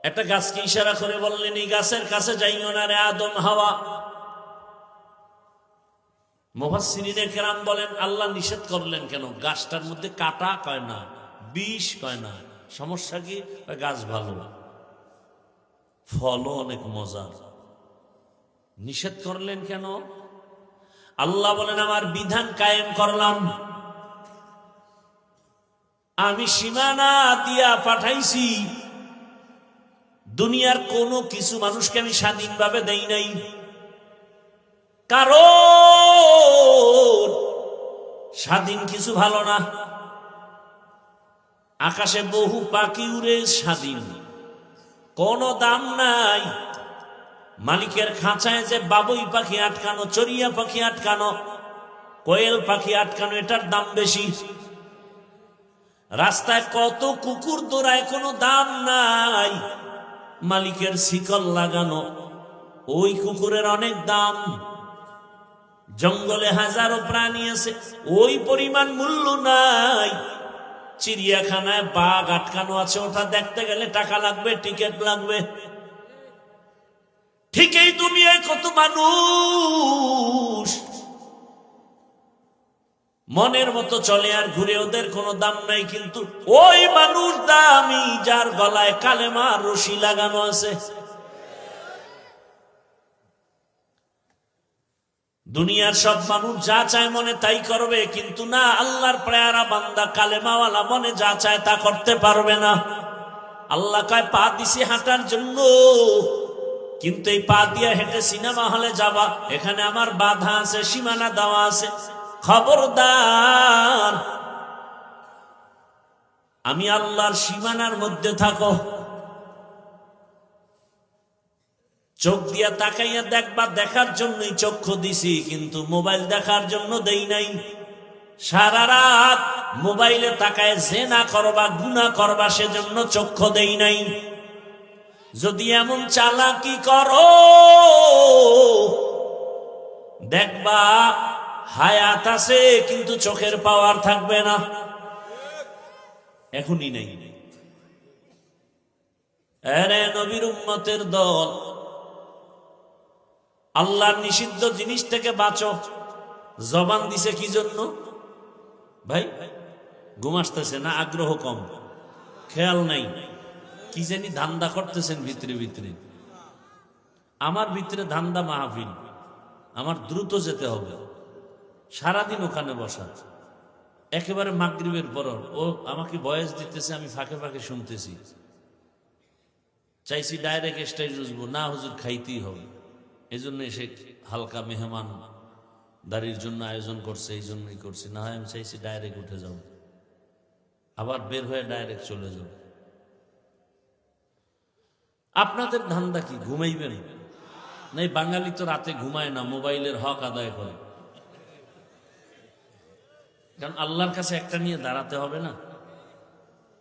একটা গাছকে ইশারা করে বললেন, এই গাছের কাছে যাইও না রে আদম হাওয়া। মুফাসসিরিনে কেরাম বলেন, আল্লাহ নিষেধ করলেন কেন? গাছটার মধ্যে কাটা কয় না, বিষ কয় না। সমস্যা কি? গাছ ভালো, ফলও অনেক মজার। নিষেধ করলেন কেন? আল্লাহ বলেন, আমার বিধান কায়েম করলাম, আমি সীমানা দিয়া পাঠাইছি। দুনিয়ার কোনো কিছু মানুষকে আমি স্বাধীনভাবে দেই নাই। কারণ স্বাধীন কিছু ভালো না। আকাশে বহু পাখি উড়ে স্বাধীন, কোনো দাম নাই। মালিকের খাঁচায় যে বাবুই পাখি আটকানো, চড়িয়া পাখি আটকানো, কোয়েল পাখি আটকানো, এটার দাম বেশি। রাস্তায় কত কুকুর দৌড়ায়, কোনো দাম নাই। মালিকের শিকল লাগানো, ওই কুকুরের অনেক দাম। জঙ্গলে হাজারো প্রাণী আছে, ওই পরিমাণ মূল্য নাই। চিড়িয়াখানায় বাঘ আটকানো আছে, ওটা দেখতে গেলে টাকা লাগবে, টিকিট লাগবে। ঠিক এই দুনিয়ায় কত মানুষ মনের মতো চলে আর ঘুরে, ওদের কোনো দাম নাই। কিন্তু ওই মানুষ দামি, যার গলায় কালেমার রশি লাগানো আছে। দুনিয়ার সব মানুষ যা চায় মনে তাই করবে, কিন্তু না, আল্লাহর প্রেয়ারা বান্দা কালেমাওয়ালা মনে যা চায় তা করতে পারবে না। আল্লাহ কয়, পা দিছি হাঁটার জন্য, কিন্তু এই পা দিয়া হেঁটে সিনেমা হলে যাবা, এখানে আমার বাধা আছে, সীমানা দেওয়া আছে। খবরদার, আমি আল্লাহর সীমানার মধ্যে থাকো। চোখ দিয়া তাকাইয়া দেখবা, দেখার জন্যই চক্ষু দিছি, কিন্তু মোবাইল দেখার জন্য দেই নাই। সারা রাত মোবাইলে তাকায় জেনা করবা, গুনাহ করবা, সেজন্য চক্ষু দেই নাই। যদি এমন চালাকি করো, দেখবা হায়াত আছে কিন্তু চোখের পাওয়ার থাকবে না। এখনই নেই। আরে নবীর উম্মতের দল, আল্লাহর নিষিদ্ধ জিনিস থেকে বাঁচো। জবান দিছে কি জন্য? ভাই ঘুম আসতেছে না, আগ্রহ কম, খেয়াল নাই, কি জানি ধান্দা করতেছেন ভিতরে ভিতরে। আমার ভিতরে ধান্দা মাহফিল, আমার দ্রুত যেতে হবে। সারাদিন ওখানে বসা, একেবারে মাগরিবের পর ও আমাকে ভয়েস দিতেছে, আমি ফাঁকে ফাঁকে শুনতেছি। চাইছি ডাইরেক্ট স্টেজ বুঝবো না, হুজুর খাইতেই হবে। এই জন্য এসে হালকা মেহমান দাঁড়ির জন্য আয়োজন করছে, এই জন্যই করছি। না হয় আমি চাইছি ডাইরেক্ট উঠে যাব, আবার বের হয়ে ডাইরেক্ট চলে যাব। আপনাদের ধান্দা কি? ঘুমাইবেন না? বাঙালি তো রাতে ঘুমায় না, মোবাইলের হক আদায় করে। কারণ আল্লাহর কাছে একটা নিয়ে দাঁড়াতে হবে না।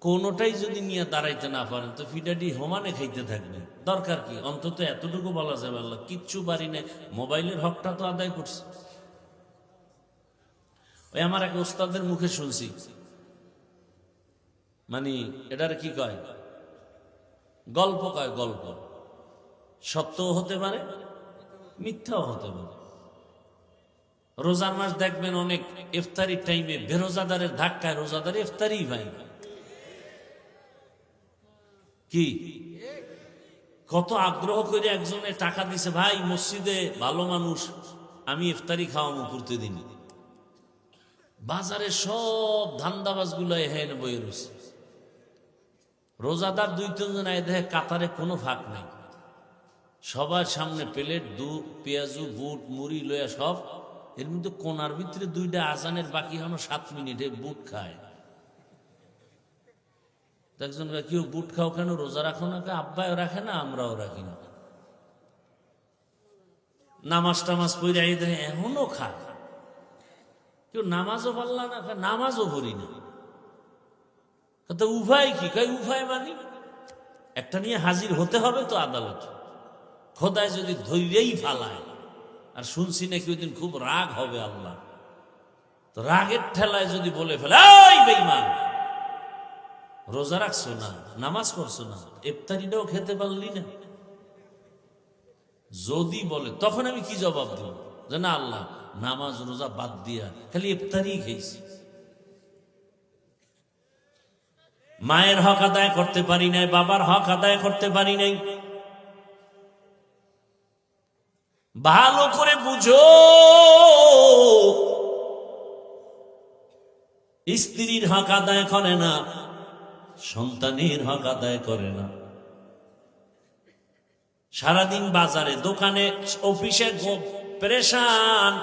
কোনোটাই যদি নিয়ে দাঁড়াইতে না পারেন তো ফিডাডি হোমানে খাইতে থাকবেন। দরকার কি? অন্তত এতটুকু বলা যাবে, আল্লাহ কিচ্ছু পারি না, মোবাইলের হকটা তো আদায় করছে। ওই আমার এক ওস্তাদের মুখে শুনছি, মানে এটার কি কয়, গল্প কয়, গল্প সত্যও হতে পারে, মিথ্যাও হতে পারে। রোজার মাস দেখবেন অনেক ইফতারির টাইমে বেরোজাদারের ধাক্কায় রোজাদার ইফতারি ভাই। কি কত আগ্রহ করে একজনে টাকা দিছে, ভাই মসজিদে ভালো মানুষ, আমি ইফতারি খাওয়াবো প্রতিদিন। বাজারে সব ধান্দাবাজ গুলো এখানে বয়ে রয়েছে। রোজাদার দুই তিনজন আয় দেখে কাতারে কোনো ফাঁক নাই, সবার সামনে প্লেট, দুধ, পেঁয়াজু, বুট, মুড়ি লইয়া সব। এর মধ্যে কোনার ভিতরে দুইটা আজানের বাকি হলো 7 মিনিটে বুট খায়। একজন কেউ বুট খাও কেন, রোজা রাখো না? আব্বাও রাখে না, আমরাও রাখি না। নামাজ টামাজ পড়ে আই দেখে এখনো খায়। কেউ নামাজও পারলা না, নামাজও পড়ি না। তো উভয় কি কয়? উভয় মানি একটা নিয়ে হাজির হতে হবে তো আদালত। খোদায় যদি ধৈর্যই ফালায়, আর শুনছি নাকি ওই দিন খুব রাগ হবে আল্লাহ, তো রাগের ঠেলায় যদি বলে ফেলে এই বেঈমান, রোজা রাখছো না, নামাজ পড়ছো না, ইফতারিটাও খেতে পারলি না। যদি বলে তখন আমি কি জবাব দেব? যে না আল্লাহ, নামাজ রোজা বাদ দিয়া খালি ইফতারি খেয়েছি। মায়ের হক আদায় করতে পারি নাই, বাবার হক আদায় করতে পারি নাই। ভালো করে বুঝো, স্ত্রীর হক আদায় করে না, সন্তানের হক আদায় করে না। সারাদিন বাজারে, দোকানে, অফিসে পেরেশান,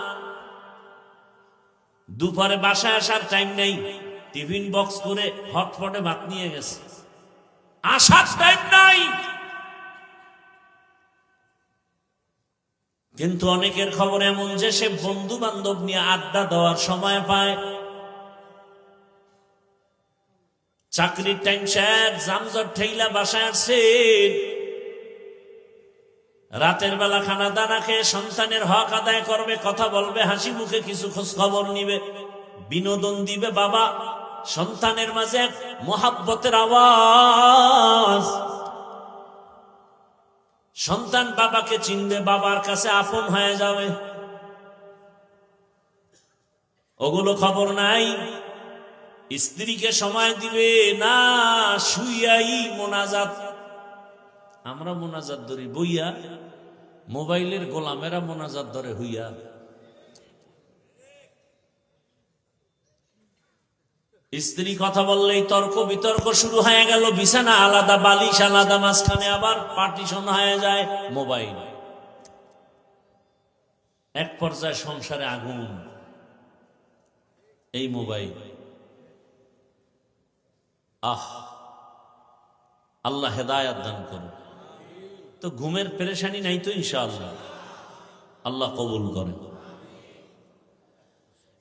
দুপুরে বাসায় আসার টাইম নেই, টিফিন বক্স করে হটপটে ভাত নিয়ে গেছে, আসার টাইম নাই। কিন্তু অনেকের খবর এমন যে সে বন্ধু বান্ধব নিয়ে আড্ডা দেওয়ার সময় পায়। চাকরির টাইম শেষ, জামজট ঠেইলা বাসায় আসছে, রাতের বেলা খানা দানা খেয়ে সন্তানের হক আদায় করবে, কথা বলবে, হাসি মুখে কিছু খোঁজ খবর নিবে, বিনোদন দিবে। বাবা, সন্তানের মাঝে এক মোহাব্বতের আওয়াজ, সন্তান বাবাকে চিনবে, বাবার কাছে আপন হয়ে যাবে। ওগুলো খবর নাই। স্ত্রীকে সময় দিবে না, শুইয়াই মোনাজাত। আমরা মোনাজাত ধরি বইয়া, মোবাইলের গোলামেরা মোনাজাত ধরে হইয়া। স্ত্রী কথা বললেই তর্ক বিতর্ক শুরু হয়ে গেল, বিছানা আলাদা, বালিশ আলাদা, মাঝখানে আবার পার্টিশন হয়ে যায় মোবাইল। এক পর্যায়ে সংসারে আগুন, এই মোবাইল। আল্লাহ হেদায়াত দান করুন। তো ঘুমের পেরেশানি নাই তো? ইনশাআল্লাহ আল্লাহ কবুল করেন।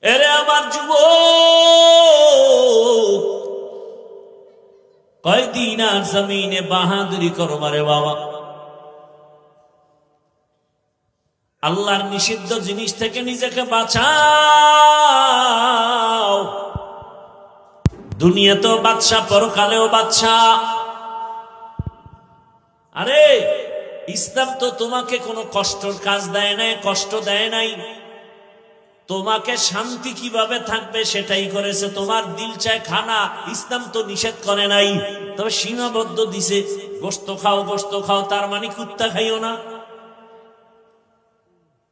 এরে আমার যুবক, কয়দিন আর জমিনে বাহাদুরি করবারে বাবা। আল্লাহর নিষিদ্ধ জিনিস থেকে নিজেকে বাঁচাও। দুনিয়াতেও বাদশা, পরকালেও বাদশা। আরে ইসলাম তো তোমাকে কোনো কষ্টের কাজ দেয় নাই, কষ্ট দেয় নাই। তোমাকে শান্তি কিভাবে থাকবে সেটাই করেছে। তোমার দিল চায় খানা, ইসলাম তো নিষেধ করে নাই, তবে সীমাবদ্ধ দিছে। গোশত খাও, গোশত খাও, তার মানে কুত্তা খাইও না,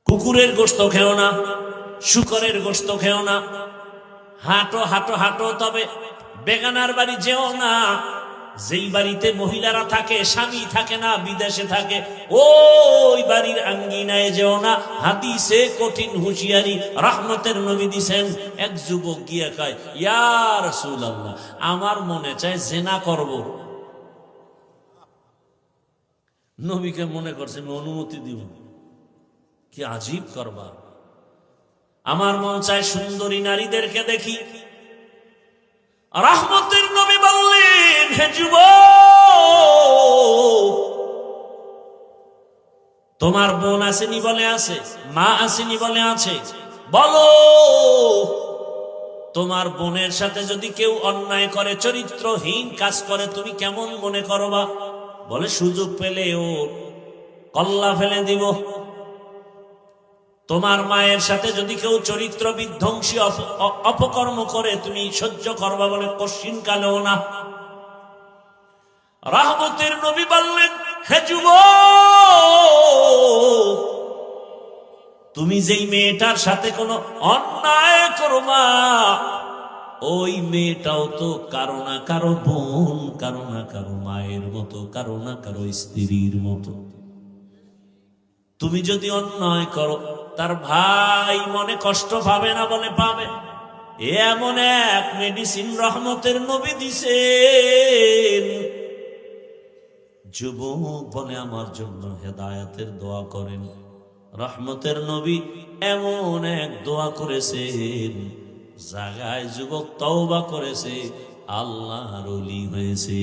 কুকুরের গোশত খেও না, শুকরের গোশত খেও না। হাঁটো হাঁটো হাঁটো, তবে বেগানার বাড়ি যেও না। যেই বাড়িতে মহিলারা থাকে, স্বামী থাকে না, বিদেশে থাকে, ওই বাড়ির আঙ্গিনায় যেও না। হাদিসে কঠিন হুঁশিয়ারি রহমতের নবী দিছেন। এক যুবক গিয়ে কয়, ইয়া রাসূলুল্লাহ, আমার মনে চায় জেনা করব। নবীকে মনে করছে আমি অনুমতি দিব। কি আজীব করবা। আমার মন চায় সুন্দরী নারীদেরকে দেখি। রহমতের নবী বললেন, হে যুবক, তোমার বোন আসেনি বলে আছে, মা আসেনি বলে আছে, বলো তোমার বোনের সাথে যদি কেউ অন্যায় করে, চরিত্রহীন কাজ করে, তুমি কেমন মনে করবা? বলে সুযোগ পেলে ও কল্লা ফেলে দিব। তোমার মায়ের সাথে যদি কেউ চরিত্র বিধ্বংসী অপকর্ম করে, তুমি সহ্য করবা? বলে কশিন কালেও না। রহমতের নবী বললেন, হে যুবক, তুমি যেই মেয়েটার সাথে কোনো অন্যায় করবা, ওই মেয়েটাও তো কারো না কারো বোন, কারো না কারো মায়ের মতো, কারো না কারো স্ত্রীর মতো। তুমি যদি অন্যায় করো, তার ভাই মনে কষ্ট পাবে না? বলে পাবে। এমন এক মেডিসিন রহমতের নবী দিছেন। যুবক বলে আমার জন্য হেদায়েতের দোয়া করেন। রহমতের নবী এমন এক দোয়া করেছেন, জাগায় যুবক তওবা করেছে, আল্লাহর ওলি হয়েছে।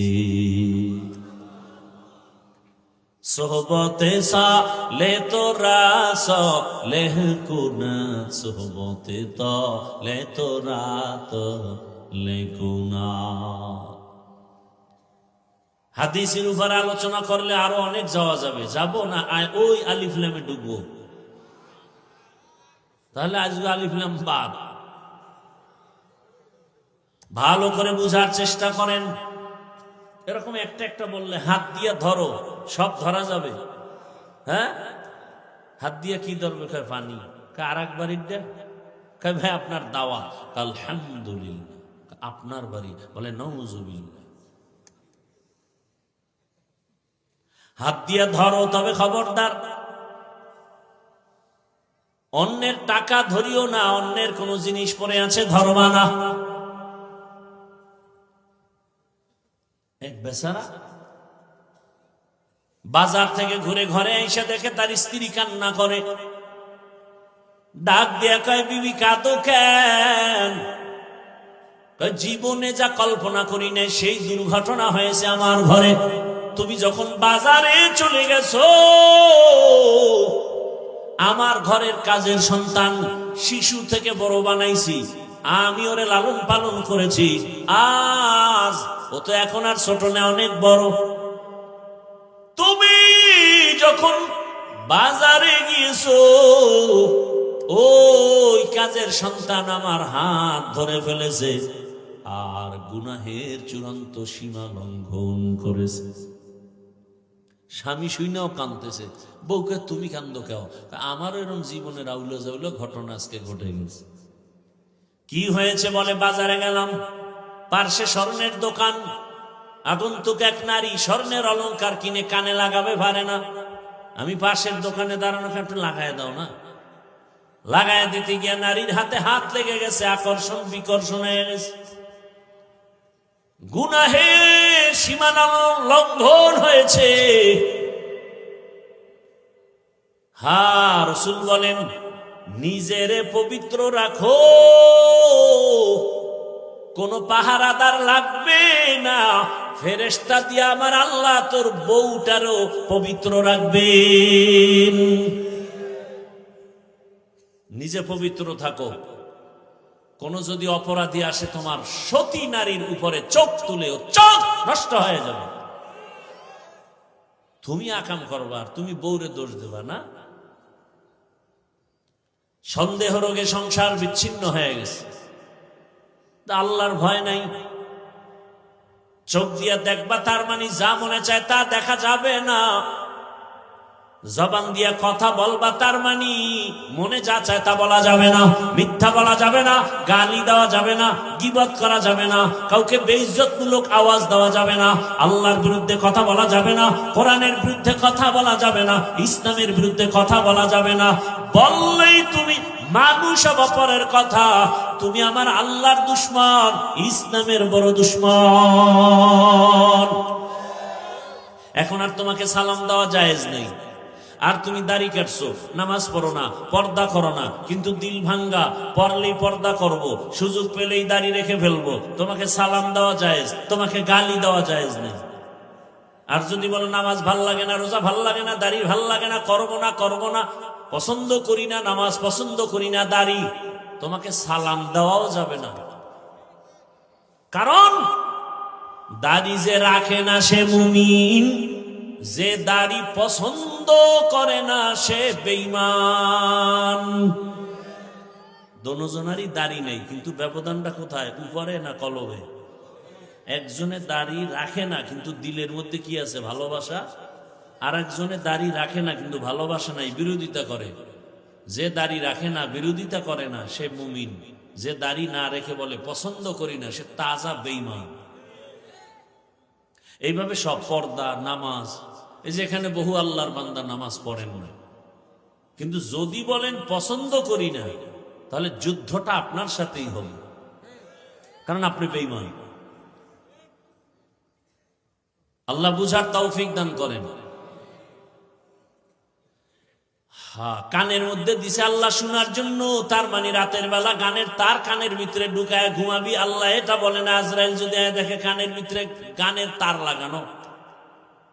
সোহবতে সালে তোরা সলেহ কুনা, সোহবতে তলে তোরা তলে কুনা। হাদিসের উপর আলোচনা করলে আরো অনেক যাওয়া যাবে, যাব না ওই আলিফ লামে ডুববো, তাহলে আজকে আলিফ লাম বাদ। ভালো করে বুঝার চেষ্টা করেন। এরকম একটা একটা বললে হাত দিয়ে ধরো, সব ধরা যাবে। হ্যাঁ, হাত দিয়ে কি ধরবে? কয় পানি। আর একবারই দেন, কয় ভাই আপনার দাওয়া। আলহামদুলিল্লাহ। আপনার বাড়ি? বলে নাউজুবিল্লাহ। হাত দিয়ে ধরো, তবে খবরদার অন্যের টাকা ধরিও না, অন্যের কোন জিনিস পড়ে আছে ধরবা না। এক বেচারা বাজার থেকে ঘুরে ঘরে এসে দেখে তার স্ত্রী কান্না করে, ডাক দিয়া কয় বিবি কাঁদো কেন? জীবনে যা কল্পনা করি না সেই দুর্ঘটনা হয়েছে আমার ঘরে। তুমি যখন বাজারে চলে গেছো, আমার ঘরের কাজের সন্তান শিশু থেকে বড় বানাইছি, আমি ওরে লালন পালন করেছি, আজ ও তো এখন আর ছোট না, অনেক বড়। তুমি যখন বাজারে গিয়েছো, ওই কাজের সন্তান আমার হাত ধরে ফেলেছে আর গুনাহের চূড়ান্ত সীমা লঙ্ঘন করেছে। স্বামী শুইনাও কাঁদতেছে, বউকে তুমি কান্দো কেউ? আমার এরকম জীবনের আউলো জাউলো ঘটনা আজকে ঘটে গেছে। কি হয়েছে? বলে বাজারে গেলাম, পার্শ্বে স্বর্ণের দোকান, আগন্তুক এক নারী স্বর্ণের অলংকার কিনে কানে লাগাবে পারে না। আমি পাশের দোকানে দাঁড়ানো, একটু লাগাই দাও না। লাগাই দিতে গিয়ে নারীর হাতে হাত লেগে গেছে, আকর্ষণ বিকর্ষণ হয়ে গেছে, গুনাহের সীমানা লঙ্ঘন হয়েছে। হ্যাঁ, রাসূল বলেন নিজেরে পবিত্র রাখো, কোন পাহারাদার লাগবে না, ফেরেশতা দিয়ে আমার আল্লাহ তোর বউটারও পবিত্র রাখবেন। নিজে পবিত্র থাকো। কোন যদি অপরাধী আসে তোমার সতী নারীর উপরে চোখ তুলেও চোখ নষ্ট হয়ে যাবে। তুমি আকাম করবা আর তুমি বউরে দোষ দেবা না। সন্দেহ রোগে সংসার বিচ্ছিন্ন হয়ে গেছে, আল্লাহর ভয় নাই। চোখ দিয়া দেখবা তার মানে যা মনে চায় তা দেখা যাবে না। জবান দিয়া কথা বলবা তার মানে মনে যা চায় তা বলা যাবে না। মিথ্যা বলা যাবে না, গালি দেওয়া যাবে না, গীবত করা যাবে না, কাউকে বেইজ্জতমূলক আওয়াজ দেওয়া যাবে না, আল্লাহর বিরুদ্ধে কথা বলা যাবে না, কোরআনের বিরুদ্ধে কথা বলা যাবে না, ইসলামের বিরুদ্ধে কথা বলা যাবে না। বললেই তুমি মানুষ অপরের কথা, তুমি আমার আল্লাহর দুশমন, ইসলামের বড় দুশমন। এখন আর তোমাকে সালাম দেওয়া জায়েজ নেই। আর তুমি দাড়ি কাটছো, নামাজ পড়ো না, পর্দা করো না, কিন্তু দিল ভাঙ্গা, পড়লেই পর্দা করব, সুযোগ পেলেই দাড়ি রেখে ফেলবো, তোমাকে সালাম দেওয়া জায়েজ, তোমাকে গালি দেওয়া জায়েজ নেই। আর যদি বলো নামাজ ভাল লাগে না, রোজা ভাল লাগে না, দাড়ি ভাল লাগে না, করবো না, পছন্দ করি না নামাজ, পছন্দ করি না দাড়ি, তোমাকে সালাম দেওয়াও যাবে না। কারণ দাড়ি যে রাখে না সে মুমিন, যে দাড়ি পছন্দ করে না সে বেঈমান। দোনোজনারই দাড়ি নেই, কিন্তু ব্যবধানটা কোথায়? উপরে না কলবে? একজনে দাড়ি রাখে না কিন্তু দিলের মধ্যে কি আছে? ভালোবাসা। আর একজনে দাড়ি রাখে না কিন্তু ভালোবাসা নাই, বিরোধিতা করে। যে দাড়ি রাখে না, বিরোধিতা করে না, সে মুমিন। যে দাড়ি না রেখে বলে পছন্দ করি না, সে তাজা বেঈমান। এইভাবে সব পর্দা, নামাজ, এই যে এখানে বহু আল্লাহর বান্দা নামাজ পড়েন না, কিন্তু যদি বলেন পছন্দ করি না, তাহলে যুদ্ধটা আপনার সাথেই হবে, কারণ আপনি বেঈমান। আল্লাহ বুঝার তৌফিক দান করেন। কানের মধ্যে দিছে আল্লাহ শোনার জন্য, তার মানে রাতের বেলা গানের তার কানের ভিতরে ঢুকায় ঘুমাবি। আল্লাহ এটা বলে না। আজরাইল যদি দেখে কানের ভিতরে গানের তার লাগানো,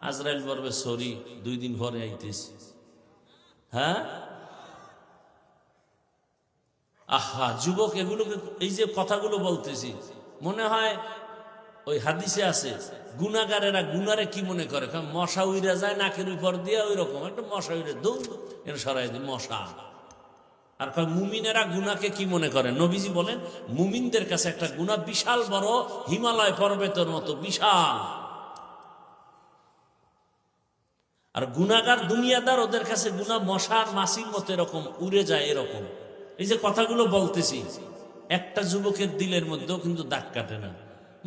আজরাইল বলবে সরি, 2 দিন পরে আইতেছি। হ্যাঁ, আহা যুবক, এগুলো এই যে কথাগুলো বলতেছি, মনে হয় ওই হাদিসে আছে গুনাহগারেরা গুনারে কি মনে করে, মশা উইরা যায় নাকের উপর দিয়ে, ওই রকম একটা মশা উইরে দৌড় এর সরাই দি মশা। আর মুমিনেরা গুনাহকে কি মনে করে? নবীজি বলেন মুমিনদের কাছে একটা গুনাহ বিশাল বড় হিমালয় পর্বতের মতো বিশাল, আর গুনাহগার দুনিয়াদার ওদের কাছে গুনাহ মশার মাছির মতো এরকম উড়ে যায়। এরকম এই যে কথাগুলো বলতেছি, একটা যুবকের দিলের মধ্যেও কিন্তু দাগ কাটে না,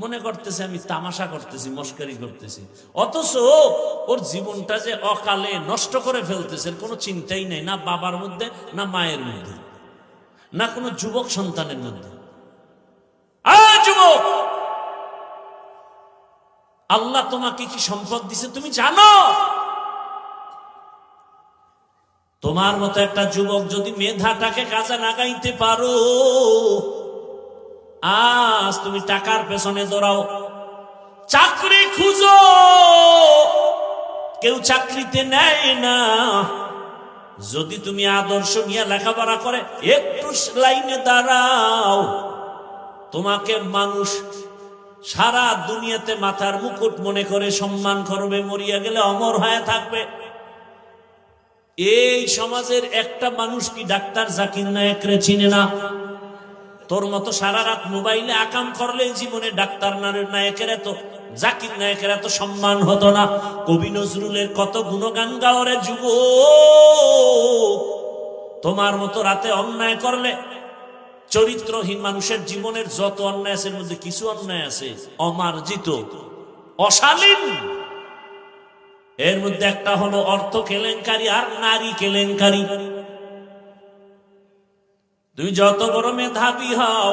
মনে করতেছে আমি তামাশা করতেছি, মস্কারি করতেছি, অথচ ওর জীবনটা যে অকালে নষ্ট করে ফেলতেছে কোনো চিন্তাই নাই, না বাবার মধ্যে, না মায়ের মধ্যে, না কোনো যুবক সন্তানের মধ্যে। যুবক, আল্লাহ তোমাকে কি সম্পদ দিছে তুমি জানো? তোমার মতো একটা যুবক যদি মেধাটাকে কাজে লাগাইতে পারো, আজ তুমি টাকার পেছনে দৌড়াও, চাকরি খুঁজো, কেউ চাকরিতে নেয় না। যদি তুমি আদর্শ নিয়ে লেখাপড়া করে একটু লাইনে দাঁড়াও, তোমাকে মানুষ সারা দুনিয়াতে মাথার মুকুট মনে করে সম্মান করবে, মরিয়া গেলে অমর হয়ে থাকবে। এই সমাজের একটা মানুষ কি ডাক্তার জাকির নায়েকরে চিনে না? তোর মতো সারা রাত মোবাইলে আকাম করলে জীবনে ডাক্তার নায়েকের এত, জাকির নায়েকের এত সম্মান হতো না। কবি নজরুলের কত গুণগান গাওয়ারে যুবক, তোমার মতো রাতে অন্যায় করলে, চরিত্রহীন মানুষের জীবনের যত অন্যায় আছে এর মধ্যে কিছু অন্যায় আছে অমার্জিত, অশালীন। এর মধ্যে একটা হলো অর্থ কেলেঙ্কারি আর নারী কেলেঙ্কারি। তুমি যত বড় মেধাবী হও,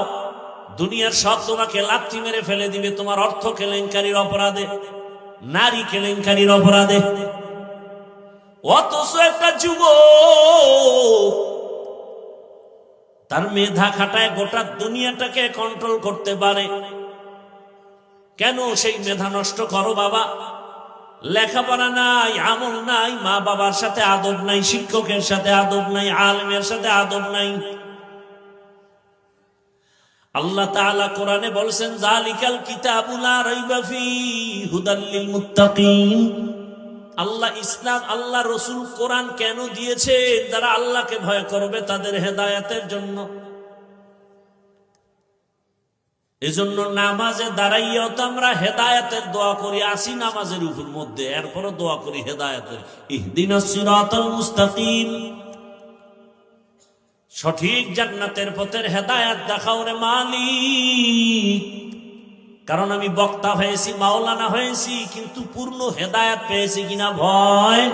দুনিয়ার সব তোমাকে লাথি মেরে ফেলে দিবে তোমার অর্থ কেলেঙ্কারির অপরাধে, নারী কেলেঙ্কারির অপরাধে। অথচ একটা যুবক তার মেধা খাটায় গোটা দুনিয়াটাকে কন্ট্রোল করতে পারে। কেন সেই মেধা নষ্ট করো বাবা? লেখাপড়া নাই, আমল নাই, মা বাবার সাথে আদব নাই, শিক্ষকের সাথে আদব নাই, আলেমের সাথে আদব নাই। আল্লাহ তাআলা কোরআনে বলছেন যালিকাল কিতাবু লা রাইবা ফীহি হুদাল লিল মুত্তাকিন। আল্লাহ ইসলাম, আল্লাহ রাসূল কোরআন কেন দিয়েছে? যারা আল্লাহকে ভয় করবে তাদের হেদায়েতের জন্য। এজন্য নামাজে দাঁড়াইয়াও তো আমরা হেদায়েতের দোয়া করি, আসি নামাজের উপর মধ্যে, এরপরও দোয়া করি হেদায়েতের, ইহদিনাস সিরাতাল মুস্তাকিম, সঠিক জান্নাতের পথের হেদায়েত দেখাও রে মালিক। কারণ আমি বক্তা হয়েছি, মাওলানা হয়েছি, কিন্তু পূর্ণ হেদায়েত পেয়েছি কিনা ভয়।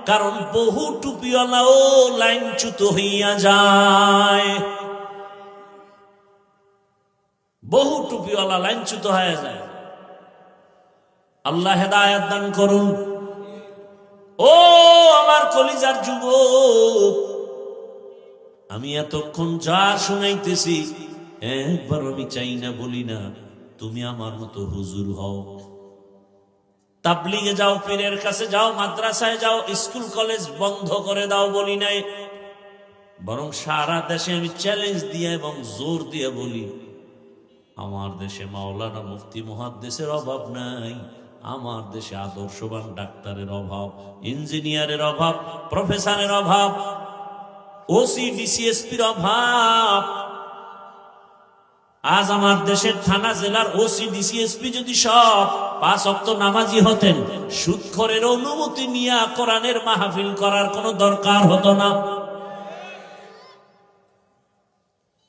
কারণ বহু টুপিওয়ালাও লাইনচ্যুত হইয়া যায়, বহু টুপিওয়ালা লাইনচ্যুত হয়ে যায়। আল্লাহ হেদায়েত দান করুন। ও আমার কলিজার যুবক, আমি এতক্ষণ যা শুনাইতেছি একবার আমি চাই না, বলি না তুমি আমার মতো হুজুর হও, তাবলীগে যাও, পীরের কাছে যাও, মাদ্রাসায় যাও, স্কুল কলেজ বন্ধ করে দাও বলি নাই। বরং সারা দেশে আমি চ্যালেঞ্জ দিয়ে এবং জোর দিয়ে বলি, আমার দেশে মাওলানা মুফতি মুহাদ্দিসের অভাব নাই, আমার দেশে আদর্শবান ডাক্তারের অভাব, ইঞ্জিনিয়ারের অভাব, প্রফেসরের অভাব, ওসি ডিসিএসপির অভাব। আজ আমার দেশের থানা জেলার ওসি ডিসিএসপি যদি সব 5 ওয়াক্ত নামাজি হতেন, সুদখোরের অনুমতি নিয়ে কোরআনের মাহফিল করার কোনো দরকার হতো না।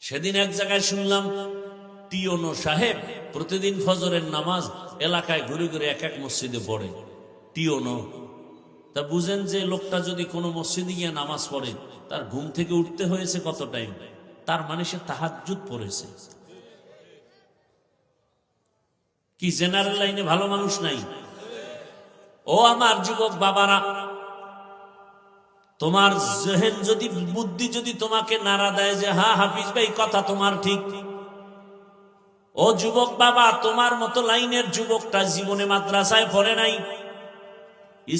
সেদিন এক জায়গায় শুনলাম টিওনো সাহেব প্রতিদিন ফজরের নামাজ এলাকায় ঘুরে ঘুরে এক এক মসজিদে পড়ে। টিওনো, তা বুঝেন যে লোকটা যদি কোনো মসজিদে গিয়ে নামাজ পড়ে তার ঘুম থেকে উঠতে হয়েছে কত টাইম, তার মানে সে তাহাজ্জুদ পড়েছে। কি জেনারেল লাইনে ভালো মানুষ নাই? ও আমার যুবক বাবারা, তোমার জেহেন যদি, বুদ্ধি যদি তোমাকে নাড়া দেয় যে হ্যাঁ হাফিজ ভাই কথা তোমার ঠিক, ও যুবক বাবা, তোমার মতো লাইনের যুবকটা জীবনে মাদ্রাসায় পড়ে নাই,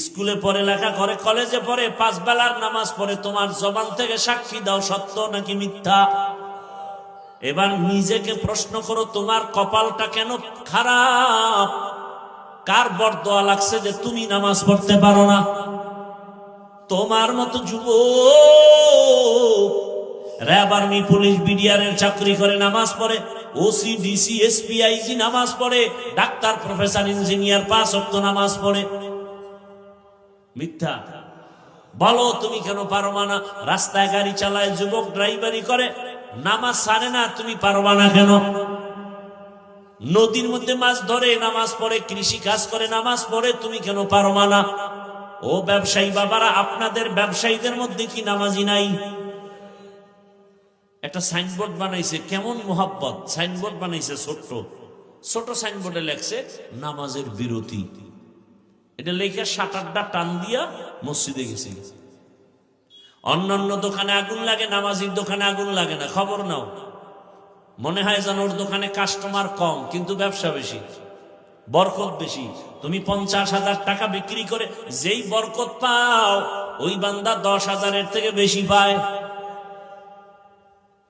স্কুলে পড়ে, লেখা করে, কলেজে পড়ে, 5 বেলার নামাজ পড়ে, তোমার জবান থেকে সাক্ষী দাও সত্য নাকি মিথ্যা। এবার নিজেকে প্রশ্ন করো, তোমার কপালটা কেন খারাপ? কার বরদোয়া লাগছে যে তুমি নামাজ পড়তে পারো না? তোমার মতো যুবক র্যাব, আর্মি, পুলিশ, বিডিআর এর চাকরি করে নামাজ পড়ে, ওসি, ডিসি, এসপি, আইজি নামাজ পড়ে, ডাক্তার, প্রফেসর, ইঞ্জিনিয়ার 5 ওয়াক্ত নামাজ পড়ে। মিথ্যা বলো, তুমি কেন পারবা না? রাস্তায় গাড়ি চালায় যুবক, ড্রাইভারি করে, নামাজ ছাড়ে না, তুমি পারবা না কেন? নদীর মধ্যে মাছ ধরে নামাজ পড়ে, কৃষি কাজ করে নামাজ পড়ে, তুমি কেন পারবা না? ও ব্যবসায়ী বাবারা, আপনাদের ব্যবসায়ীদের মধ্যে কি নামাজি নাই? একটা সাইনবোর্ড বানাইছে, কেমন মোহাব্বত! সাইনবোর্ড বানাইছে ছোট্ট ছোট, সাইনবোর্ডে লেখছে নামাজের বিরতি। এটা লেখা 7-8টা টান দিয়া মসজিদে গেছে। অন্যান্য দোকানে আগুন লাগে, নামাজির দোকানে আগুন লাগে না। খবর নাও, মনে হয় যেন ওর দোকানে কাস্টমার কম কিন্তু ব্যবসা বেশি, বরকত বেশি। তুমি 50,000 টাকা বিক্রি করে যেই বরকত পাও, ওই বান্দা 10,000-এর থেকে বেশি পায়।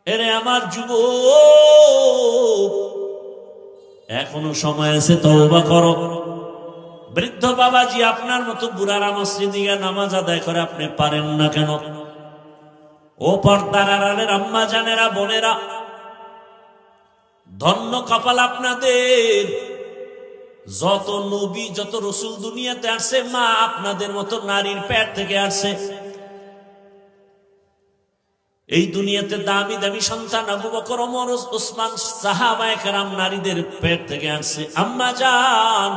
এরে আমার যুবক, এখনো সময় আছে, তওবা করো। বৃদ্ধ বাবাজি, আপনার মতো বুড়ারা মসজিদে গিয়ে নামাজ আদায় করে, আপনি পারেন না কেন? ও পর্দার আড়ালের আম্মা জানেরা, বোনেরা, ধন্য কপাল আপনাদের। যত নবী, যত রসুল দুনিয়াতে আসছে, মা আপনাদের মতো নারীর পেট থেকে আসছে। এই দুনিয়াতে দামি দামি সন্তান আবু বকর, ওমর, ওসমান, সাহাবায়ে কেরাম নারীদের পেট থেকে আসছে। আম্মা জান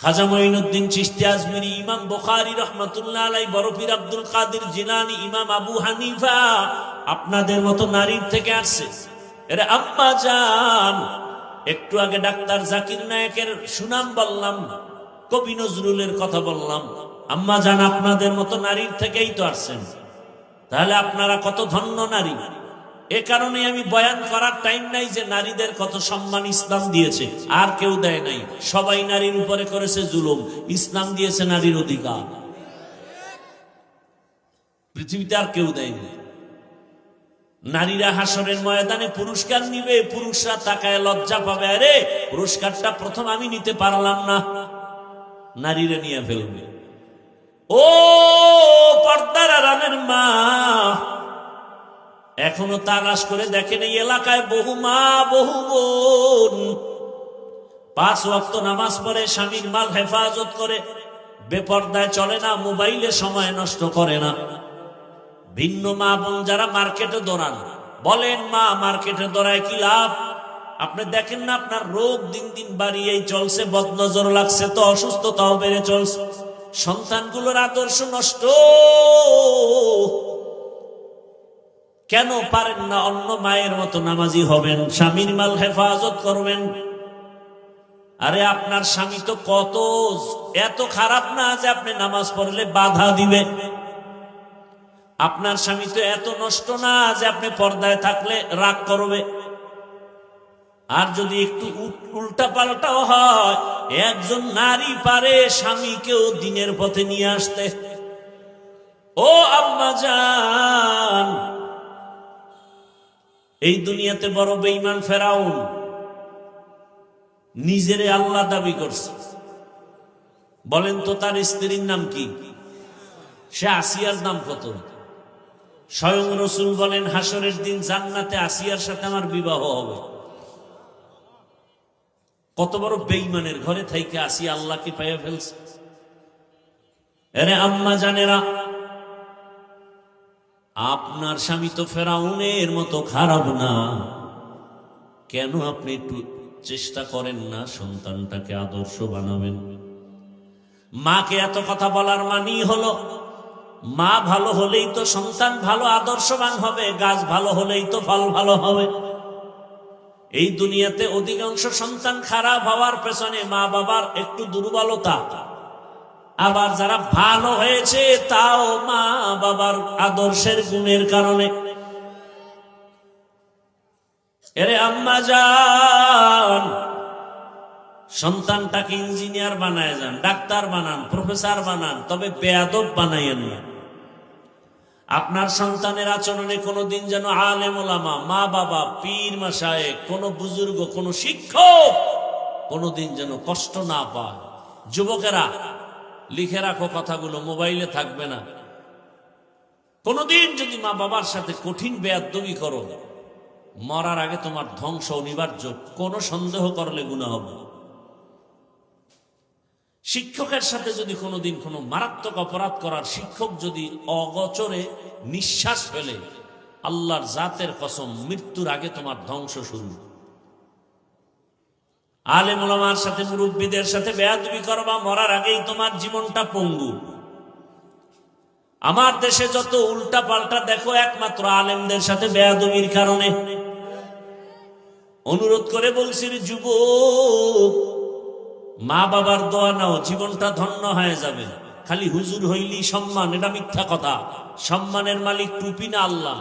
খাজা মঈনুদ্দিন চিশতি আজমিরি, ইমাম বুখারী রহমাতুল্লাহ আলাইহি, বড় পীর আব্দুল কাদের জিলানী, ইমাম আবু হানিফা আপনাদের মতো নারীর থেকে আসছে। এরে আম্মা জান, একটু আগে ডাক্তার জাকির নায়েকের সুনাম বললাম, কবি নজরুলের কথা বললাম। আম্মা জান, আপনাদের মতো নারীর থেকেই তো আসছেন। তাহলে আপনারা কত ধন্য নারী। এ কারণে আমি বয়ান করার টাইম নাই যে নারীদের কত সম্মান ইসলাম দিয়েছে। আর কেউ দেয় নাই, সবাই নারীর উপরে করেছে জুলুম, ইসলাম দিয়েছে নারীর অধিকার। পৃথিবীতে আর কেউ দেয়নি। নারীরা হাসরের ময়দানে পুরস্কার নিবে, পুরুষরা তাকায় লজ্জা পাবে, আরে পুরস্কারটা প্রথম আমি নিতে পারলাম না, নারীরা নিয়ে ফেলবে। ও পর্দার আড়ালের মা, এখনো তালাশ করে দেখেন এই এলাকায় বহু মা, বহু বোন 5 ওয়াক্ত নামাজ পড়ে, স্বামীর মাল হেফাজত করে, বেপর্দায় চলে না, মোবাইলে সময় নষ্ট করে না। ভিন্ন মা বোন যারা মার্কেটে দৌড়ান, বলেন মা মার্কেটে দৌড়ায় কি লাভ? আপনি দেখেন না আপনার রোগ দিন দিন বাড়িয়েই চলছে, বদনজর লাগছে তো, অসুস্থতাও বেড়ে চলছে, সন্তানগুলোর আদর্শ নষ্ট। কেন পারেন না অন্য মায়ের মতো নামাজি হবেন, স্বামীর মাল হেফাজত করবেন? আরে আপনার স্বামী তো কত এত খারাপ না যে আপনি নামাজ পড়লে বাধা দিবে। আপনার স্বামী তো এত নষ্ট না যে আপনি পর্দায় থাকলে রাগ করবে। আর যদি একটু উল্টা পাল্টাও হয়, একজন নারী পারে স্বামীকেও দিনের পথে নিয়ে আসতে। ও আম্মা জান, এই দুনিয়াতে বড় বেঈমান ফেরাউন নিজেরে আল্লাহ দাবি করছে। বলেন তো তার স্ত্রীর নাম কি? সে আসিয়ার নাম কত? স্বয়ং রসুল বলেন হাসরের দিন জান্নাতে আসিয়ার সাথে আমার বিবাহ হবে। কত বড় বেঈমানের ঘরে থেকে আসিয়া আল্লাহকে পাইয়া ফেলছে। আরে আম্মা জানেরা, আপনার স্বামী তো ফেরাউনের মতো খারাপ না, কেন আপনি একটু চেষ্টা করেন না সন্তানটাকে আদর্শ বানাবেন? মাকে এত কথা বলার মানি হলো মা ভালো হলেই তো সন্তান ভালো আদর্শবান হবে, গাছ ভালো হলেই তো ফল ভালো হবে। এই দুনিয়াতে অধিকাংশ সন্তান খারাপ হওয়ার পেছনে মা বাবার একটু দুর্বলতা, আবার যারা ভালো হয়েছে তাও মা বাবার আদর্শের গুণের কারণে। এরে আম্মা জান, সন্তানটাকে ইঞ্জিনিয়ার বানায় যান, ডাক্তার বানান, প্রফেসর বানান, তবে বেয়াদব বানাইয়েন না। আপনার সন্তানের আচরণে কোনোদিন যেন আলেম ওলামা, মা বাবা, পীর মাশায়েখ, কোন বুজুর্গ, কোন শিক্ষক কোনোদিন যেন কষ্ট না পায়। যুবকেরা লিখে রাখো কথাগুলো, মোবাইলে থাকবে না। কোনোদিন যদি মা বাবার সাথে কঠিন বেয়াদবি করো, মরার আগে তোমার ধ্বংস অনিবার্য, কোনো সন্দেহ করলে গুনাহ হবে। শিক্ষকের সাথে যদি কোনোদিন কোনো মারাত্মক অপরাধ করার, শিক্ষক যদি অগোচরে নিঃশ্বাস ফেলে, আল্লাহর জাতের কসম, মৃত্যুর আগে তোমার ধ্বংস শুরু। আলেম ওলামার সাথে, মুরব্বীদের সাথে বেয়াদবি করবা, মরার আগেই তোমার জীবনটা পঙ্গু। আমার দেশে যত উল্টা পাল্টা দেখো, একমাত্র আলেমদের সাথে বেয়াদবির কারণে। অনুরোধ করে বলছি, যুবক, মা বাবার দোয়া নাও, জীবনটা ধন্য হয়ে যাবে। খালি হুজুর হইলি সম্মান, এটা মিথ্যা কথা। সম্মানের মালিক টুপি না আল্লাহ।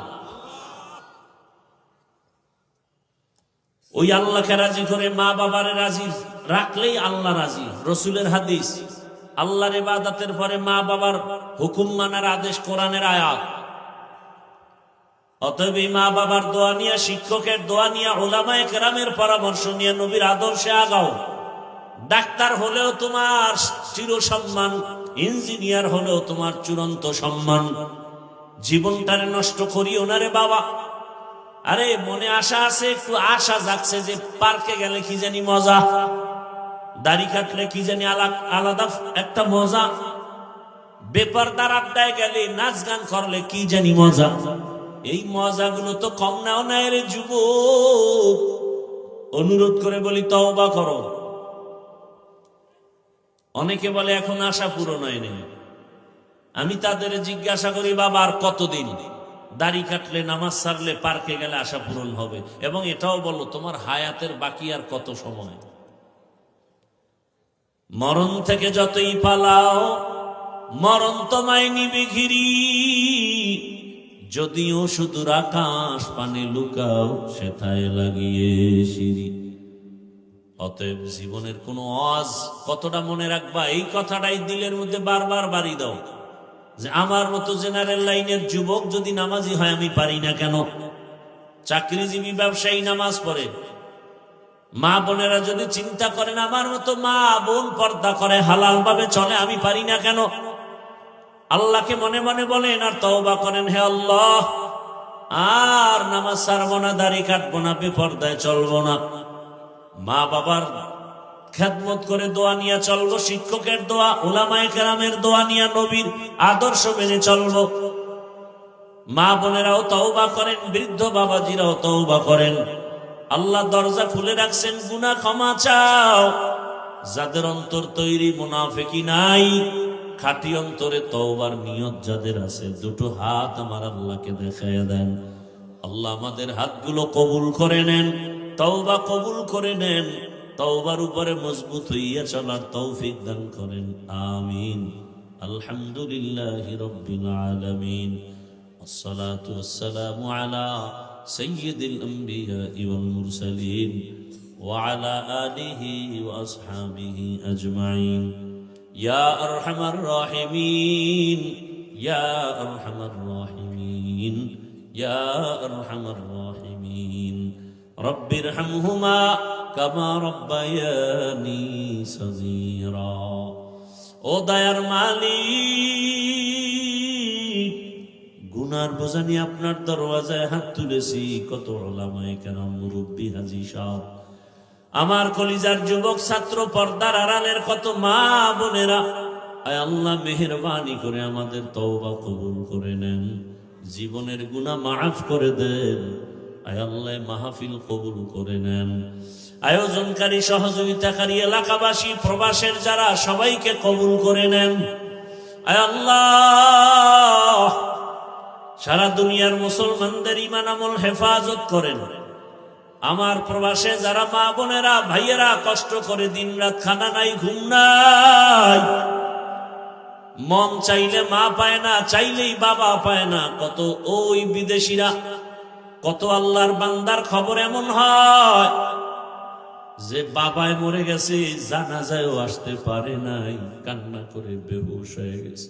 ওই আল্লাহকে রাজি করে মা বাবারে রাজি রাখলেই আল্লাহ রাজি। রসুলের হাদিস, আল্লাহর ইবাদতের পরে মা বাবার হুকুম মানার আদেশ, কোরআনের আয়াত। অতএব এই মা বাবার দোয়া নিয়ে, শিক্ষকের দোয়া নিয়ে, উলামায়ে কেরামের পরামর্শ নিয়ে নবীর আদর্শে আগাও। ডাক্তার হলেও তোমার চির সম্মান, ইঞ্জিনিয়ার হলেও তোমার চূড়ান্ত সম্মান। জীবনটারে নষ্ট করিও না রে বাবা। আরে মনে আশা আছে, একটু আশা জাগছে যে পার্কে গেলে কি জানি মজা, দাড়ি কাটলে কি জানি আলাদা একটা মজা, বেপরদার আড্ডায় গেলে, নাচ গান করলে কি জানি মজা। এই মজাগুলো তো কম নাও না রে যুবক। অনুরোধ করে বলি, তওবা করো। অনেকে বলে এখন আশা পূরণ হয়নি। আমি তাদের জিজ্ঞাসা করি, বাবা আর কতদিন? দাড়ি কাটলে, নামাজ ছাড়লে, পার্কে গেলে আশা পূরণ হবে? এবং এটাও বলো, তোমার হায়াতের বাকি আর কত সময়? মরণ থেকে যতই পালাও, মরণ তোমায় নিবে ঘিরি। যদিও সুদূর আকাশ পানে লুকাও, সেথায় লাগিয়ে সিঁড়ি। অতএব জীবনের কোন আওয়াজ কতটা মনে রাখবা, এই কথাটাই দিলের মধ্যে বারবার বাড়ি দাও, যে আমার মতো জেনারেল লাইনের যুবক যদি নামাজি হয়, আমি পারি না কেন? চাকরিজীবী ব্যবসায়ী নামাজ পড়ে, মা বোনেরা যদি চিন্তা করেন আমার মতো মা বোন পর্দা করে, হালাল ভাবে চলে, আমি পারি না কেন? আল্লাহকে মনে মনে বলেন আর তওবা করেন, হে আল্লাহ, আর নামাজ ছাড়বো না, দাড়ি কাটবো না, বেপর্দায় চলবো না। মা বাবার খেদমত করে দোয়া নিয়ে চলবো, শিক্ষকের দোয়া, উলামায়ে কেরামের দোয়া নিয়ে, নবীর আদর্শ মেনে চলবো। মা বোনেরাও তওবা করেন, বৃদ্ধ বাবাজিরাও তওবা করেন। আল্লাহ দরজা খুলে রাখছেন, গুনাহ ক্ষমা চাও। যাদের অন্তর তৈরি, মুনাফিকি নাই, খাঁটি অন্তরে তওবার নিয়ত যাদের আছে, দুটো হাত আমার আল্লাহকে দেখায় দেন। আল্লাহ আমাদের হাতগুলো কবুল করে নেন, তওবা কবুল করে নেন, তওবার উপরে মজবুত হইয়া চলার তৌফিক দান করেন। আমিন। আলহামদুলিল্লাহি রাব্বিল আলামিন। আসসালাতু ওয়াসসালামু আলা সাইয়্যিদিল আমবিয়াই ওয়াল মুরসালিন ওয়া আলা আলিহি ওয়া আসহাবিহি আজমাইন। ইয়া আরহামার রাহিমিন, ইয়া আরহামার রাহিমিন, ইয়া আরহামার রাহিমিন। রব্বিরহামহুমা কামা রব্বায়ানি সগীরা। ও দয়ার মালিক, গুনার বোঝা নিয়ে আপনার দরওয়াজায় হাত তুলেছি। কত উলামায়ে কেরাম, মুরব্বী, হাজী সাহেব, আমার কলিজার যুবক ছাত্র, পর্দার আড়ালের কত মা বোনেরা, আয় আল্লাহ মেহেরবানি করে আমাদের তওবা কবুল করে নেন, জীবনের গুনাহ মাফ করে দেন। আয় আল্লাহ মাহফিল কবুল করে নেন। আয়োজনকারী, সহযোগিতাকারী, এলাকাবাসী, প্রবাসের যারা, সবাইকে কবুল করে নেন। আয় আল্লাহ সারা দুনিয়ার মুসলমানদের ঈমান আমল হেফাজত করেন। আমার প্রবাসে যারা মা বোনেরা, ভাইয়েরা কষ্ট করে দিন রাত, খানা নাই, ঘুম নাই, মন চাইলে মা পায় না, চাইলেই বাবা পায় না। কত ওই বিদেশিরা, কত আল্লাহর বান্দার খবর এমন হয় যে বাবায় মরে গেছে, জানাজায়ও আসতে পারে নাই, কান্না করে বেহুশ হয়ে গেছে।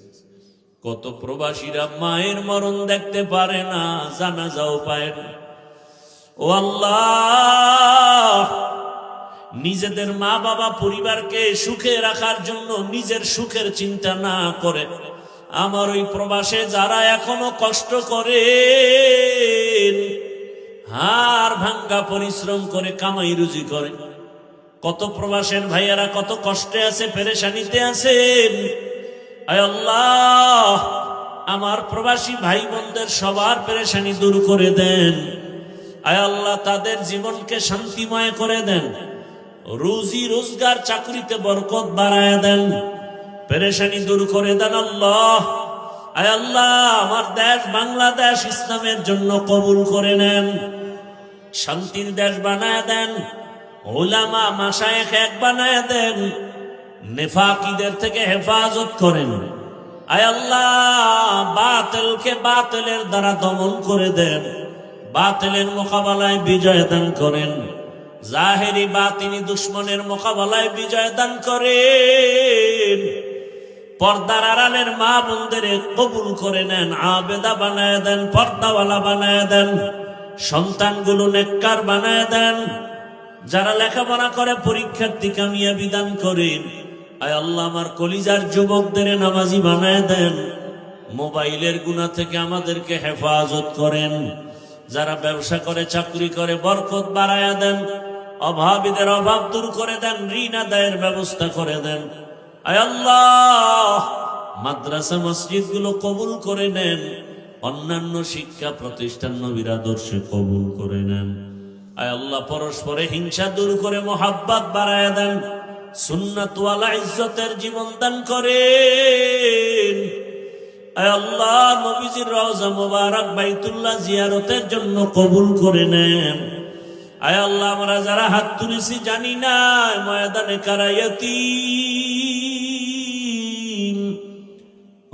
কত প্রবাসীরা মায়ের মরণ দেখতে পারে না, জানাজাও পায় না। ও আল্লাহ, নিজেদের মা বাবা পরিবারকে সুখে রাখার জন্য নিজের সুখের চিন্তা না করে আমার ওই প্রবাসে যারা এখনো কষ্ট করে, হাড় ভাঙ্গা পরিশ্রম করে কামাই রুজি করে, কত প্রবাসের ভাইয়েরা কত কষ্টে আছে, পেরেশানিতে আছেন। আয় আল্লাহ, আমার প্রবাসী ভাই বোনদের সবার পেরেশানি দূর করে দেন। আয় আল্লাহ, তাদের জীবনকে শান্তিময় করে দেন, রুজি রোজগার চাকরিতে বরকত বাড়ায় দেন, পেরেশানি দূর করে দেন আল্লাহ। আয় আল্লাহ, আমার দেশ বাংলাদেশ ইসলামের জন্য কবুল করে নেন, শান্তির দেশ বানায় দেন, উলামা মাশায়েখ এক বানায় দেন, নেফাকিদের থেকে হেফাজত করেন। আয় আল্লাহ, বাতিলকে বাতিলের দ্বারা দমন করে দেন, বাতিলের মোকাবেলায় বিজয় দান করেন, জাহেরি বাতিনি দুশ্মনের মোকাবেলায় বিজয় দান করেন। পর্দার আড়ালের মা বোনদের কবুল করে নেন, আবেদা বানায় দেন, পর্দাওয়ালা বানায় দেন, সন্তানগুলো নেককার বানায় দেন, যারা লেখাপড়া করে পরীক্ষার্থী কামিয়াবি দান করেন। আয় আল্লাহ, আমার কলিজার যুবকদের নামাজি বানায় দেন, মোবাইলের গুনাহ থেকে আমাদেরকে হেফাজত করেন, যারা ব্যবসা করে চাকরি করে বরকত বাড়ায় দেন, অভাবীদের অভাব দূর করে দেন, ঋণ আদায়ের ব্যবস্থা করে দেন। আয় আল্লাহ, মাদ্রাসা মসজিদ গুলো কবুল করে নেন, অন্যান্য শিক্ষা প্রতিষ্ঠান নবীর আদর্শে কবুল করে নেন। আয় আল্লাহ, পরস্পরে হিংসা দূর করে মোহাব্বত বাড়ায় দেন, সুন্নাতওয়ালা ইজ্জতের জীবন দান করেন। আয় আল্লাহ, নবীজির রওজা মুবারক বাইতুল্লাহ জিয়ারতের জন্য কবুল করে নেন। আয় আল্লাহ, আমরা যারা হাত তুলেছি জানি না ময়দানে কারা ইয়তীম,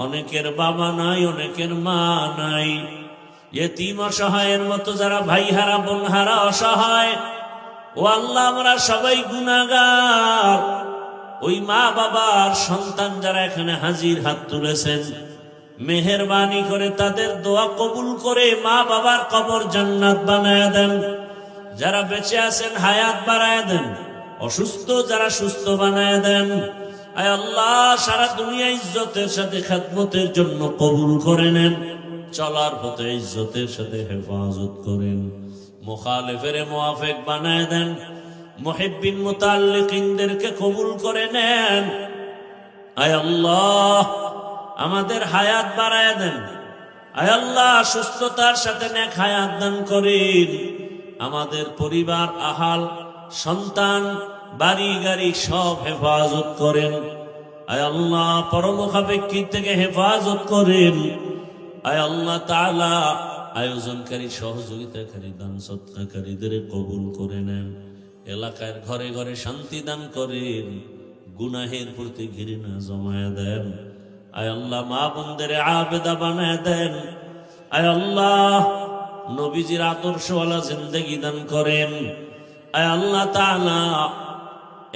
অনেকের বাবা নাই, অনেকের মা নাই, ইয়তীম অসহায়ের মতো যারা ভাই হারা বোন হারা অসহায়, ও আল্লাহ, আমরা সবাই গুনাহগার। ওই মা বাবার সন্তান যারা এখানে হাজির হাত তুলেছেন, মেহেরবানি করে তাদের দোয়া কবুল করে মা বাবার কবর জান্নাত বানায় দেন। যারা বেঁচে আছেন হায়াত বাড়ায় দেন, অসুস্থ যারা সুস্থ বানায় দেন। আয় আল্লাহ, সারা দুনিয়া ইজ্জতের সাথে খেদমতের জন্য কবুল করে নেন, চলার পথে ইজ্জতের সাথে হেফাজত করেন, মুখালিফের মুআফিক বানায় দেন, মুহিব্বিন মুতাআল্লিকিনদেরকে কবুল করে নেন। আয় আল্লাহ, আমাদের হায়াত বাড়ায় দেন। আয় আল্লাহ, সুস্থতার সাথে নেক হায়াত দান করেন। আমাদের পরিবার, আহাল, সন্তান, বাড়ি গাড়ি সব হেফাজত করেন। আয় আল্লাহ, পরমুখাপেক্ষী থেকে হেফাজত করেন। আয় আল্লাহ তাআলা, আয়োজনকারী, সহযোগিতাকারী, দান সৎকারীদের কবুল করে নেন। এলাকার ঘরে ঘরে শান্তি দান করেন, গুনাহের প্রতি ঘৃণা জমায় দেন। আয় আল্লাহ, মা বোনদের আবেদা বানায় দেন। আয় আল্লাহ, নবীজির আদর্শওয়ালা জিন্দেগি দান করেন। আয় আল্লাহ তাআলা,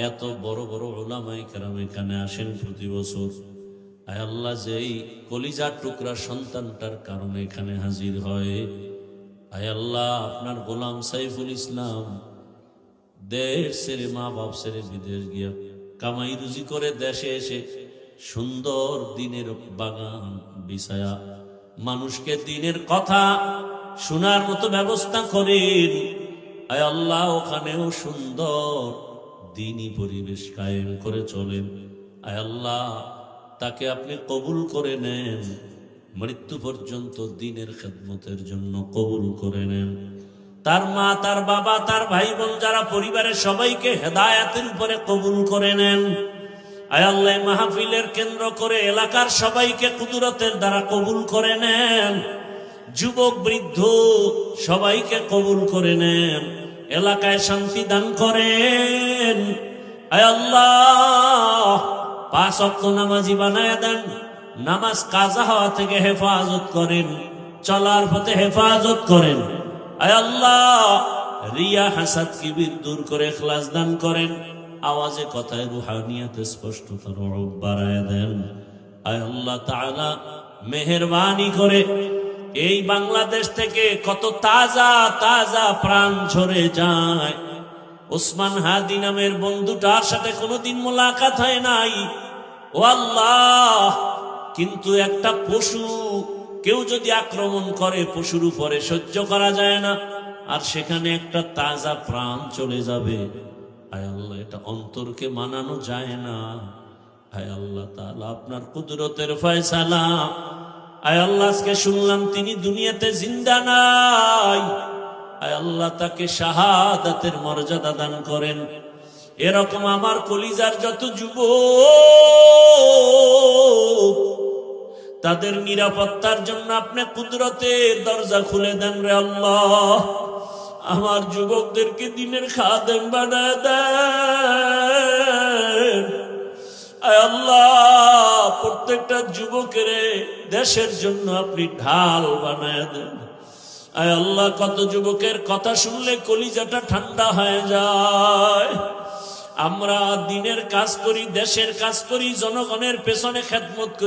এত বড় বড় উলামায়ে কেরাম এখানে আসেন প্রতি বছর। আয় আল্লাহ, যেই কলিজার টুকরা সন্তানটার কারণে এখানে হাজির হয়, আয় আল্লাহ, আপনার গোলাম সাইফুল ইসলাম দেশ ছেড়ে, মা বাপ ছেড়ে বিদেশ গিয়া কামাই রুজি করে দেশে এসে সুন্দর দিনের বাগান বিছায়া মানুষকে দিনের কথা শোনার মতো ব্যবস্থা করেন। আয় আল্লাহ, ওখানেও সুন্দর দিনী পরিবেশ কায়েম করে চলেন। আয় আল্লাহ, তাকে আপনি কবুল করে নেন, মৃত্যু পর্যন্ত দিনের খেদমতের জন্য কবুল করে নেন। তার মা, তার বাবা, তার ভাই বোন, যারা পরিবারের সবাইকে হেদায়েতের উপরে কবুল করে নেন। আয় আল্লাহ, মাহফিলের কেন্দ্র করে এলাকার সবাইকে কুদরতের দ্বারা কবুল করে নেন। যুবক বৃদ্ধ সবাইকে কবুল করে নেন, এলাকায় শান্তি দান করেন। আয় আল্লাহ, 5 ওয়াক্ত নামাজি বানায় দেন, নামাজ কাজা হওয়া থেকে হেফাজত করেন, চলার পথে হেফাজত করেন। আয় আল্লাহ, রিয়া হাসাদ কিবির দূর করে ইখলাস দান করেন, আওয়াজে কথায় রুহানিয়াতে স্পষ্টতার রূপ বাড়ায় দেন। আয় আল্লাহ তাআলা, মেহেরবানি করে এই বাংলাদেশ থেকে কত তাজা তাজা প্রাণ ঝরে যায়। ওসমান হাদি নামের বন্ধুটার সাথে কোনোদিন মোলাকাত হয় নাই, ও আল্লাহ, কিন্তু একটা পশু কেউ যদি আক্রমণ করে পশুর উপরে সহ্য করা যায় না, আর সেখানে একটা তাজা প্রাণ চলে যাবে। আয় আল্লাহ, এটা অন্তরকে মানানো যায় না। আয় আল্লাহ তাআলা, আপনার কুদরতের ফয়সালা। আয় আল্লাহ, আজকে শুনলাম তিনি দুনিয়াতে জিন্দা নাই। আয় আল্লাহ, তাকে শাহাদাতের মর্যাদা দান করেন। এরকম আমার কলিজার যত যুবক, তাদের নিরাপত্তার জন্য আপনি কুদরতের দরজা খুলে দেন রে আল্লাহ। আমার যুবকদেরকে দিনের খাদেম বানায় দেন। আয় আল্লাহ, প্রত্যেকটা যুবকের দেশের জন্য আপনি ঢাল বানায় দেন। আয় আল্লাহ, কত যুবকের কথা শুনলে কলিজাটা ঠান্ডা হয়ে যায়। আমরা দিনের কাজ করি, দেশের কাজ করি, জনগণের পেছনে খেদমত করি।